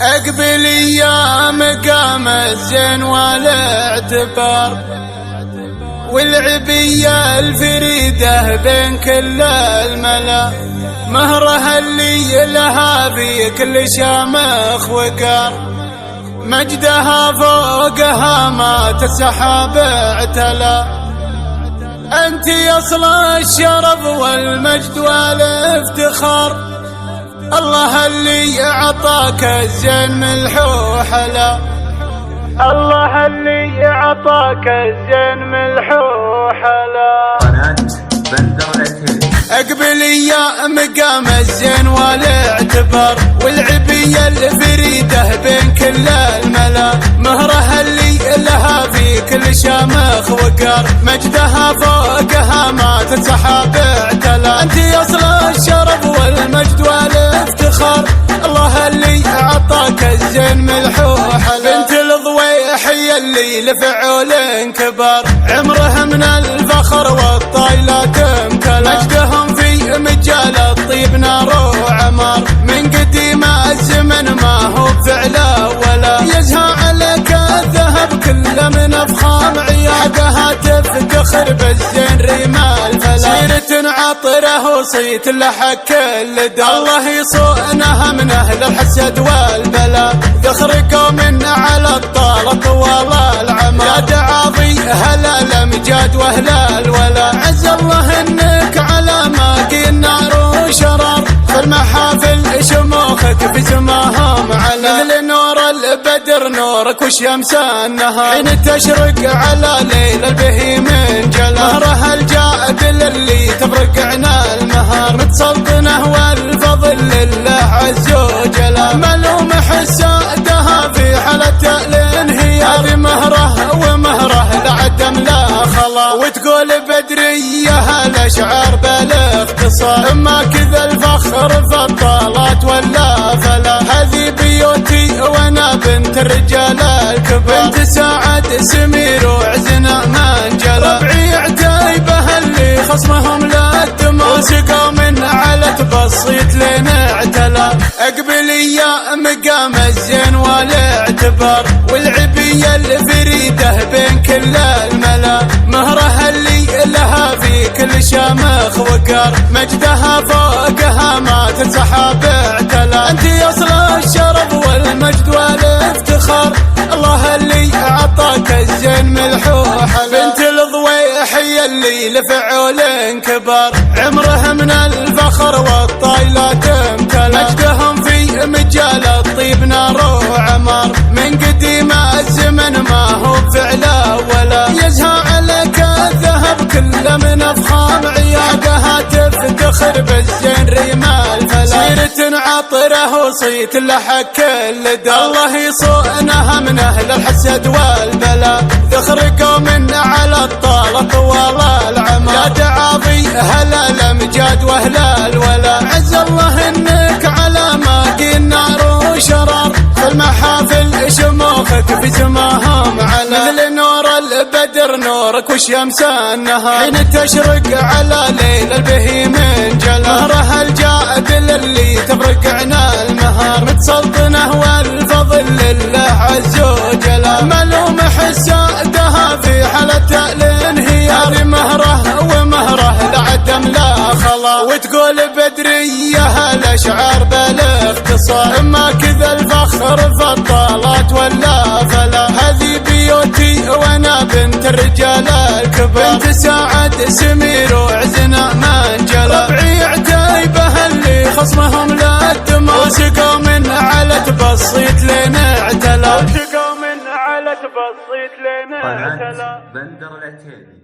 اقبل يا مقام الزين والاعتبار والعبية الفريدة بين كل الملا، مهرها اللي لها في كل شامخ وقار، مجدها فوقها ما تسحب اعتلى. انت اصل الشرف والمجد والافتخار، الله اللي اعطاك الزين ملحوح لا، الله اللي اعطاك الزين ملحوح لا. قناة بندر العتيبي. اقبل يا مقام الزين والاعتبار والعبية الفريدة بين كل الملا، مهرها اللي لها في كل شامخ وقار، مجدها فوقها ما تنسحب اعتلى. انت اصل الشرف والمجد والافتخار، الله اللي اعطاك الزين ملحوح بنت الضويحية اللي لفعول كبار، عمرها من الفخر والطايلة تمتلى، مجدهم في مجال الطيب نار وعمار، من قديم الزمن ما هو بفعله ولا يزهى عليك الذهب كل من افخام عيادها، تفتخر بالزين ريم الفلا، سيرة عطره وصيت لحق كل دار، الله يصونها من اهل الحسد والبلاء، ذخر قوم على الطالة طوال العمر، يا دعاضي هلا الامجاد واهل الولا، عز الله انك على ماقي النار وشرار، في المحافل شموخك في سماهم على مثل نور البدر نورك والشمس النهار، حين تشرق على ليل البهيم جلا، مهرها الجادل اللي تفرق عنا المهار، متسلطنه والفضل لله عز وجل، ملوم حسادها في حالة الانهيار، هذه مهره ومهره لعدم لا خلا، وتقول بدرية الاشعار بالاختصار، اما كذا الفخر فالطالات ولا فلا، هذه بيوتي وانا بنت الرجال الكبار، بنت سعد سمير وعزنا من جلا، ربعي عتيبه اللي خصمهم لا الدمار، وسقوا من على تبسيط لين اعتلى. اقبل يا مقام الزين والاعتبار والعبية الفريدة بين كل الملا، مهرها اللي لها في كل شامخ وقار، مجدها فوقها ما تنسحب اعتلى. انت اصل الشرف والمجد والافتخار، الله اللي اعطاك الزين ملحوح بنت الضويحية اللي لفعول كبار، عمرها من الفخر والطايلة تمتلى، مجدهم في مجال الطيب نار وعمار، من قديم الزمن ما هو بفعله ولا يزهى عليك الذهب كل من افخام عيادها، تفتخر بالزين ريم الفلا، سيرة عطره وصيت لحق كل دار، الله يصونها من اهل الحسد والبلاء، ذخر قوم على الطالة طوال العمر، يا دعاضي هلا الامجاد واهل الولا، عز الله انك على ماقي النار وشرار، في المحافل شموخك في سماهم على مثل نور البدر نورك والشمس النهار، حين تشرق على ليل البهيم جلا، مهرها الجادل اللي تفرق عنا المهار، متسلطنه والفضل لله عز وجل، ملوم حسادها في حالة الانهيار، هذه مهره ومهره لعدم لا خلا، وتقول بدرية الاشعار بالاختصار، اما كذا الفخر فالطالات ولا فلا، هذه بيوتي وانا بنت الرجال الكبار، بنت سعد سمير وعزنا من جلا، ربعي عتيبه اللي خصمهم لا الدمار، وسقوا من على تبسيط لين اعتلى، وسقوا من على تبسيط لين اعتلى. قناة بندر العتيبي.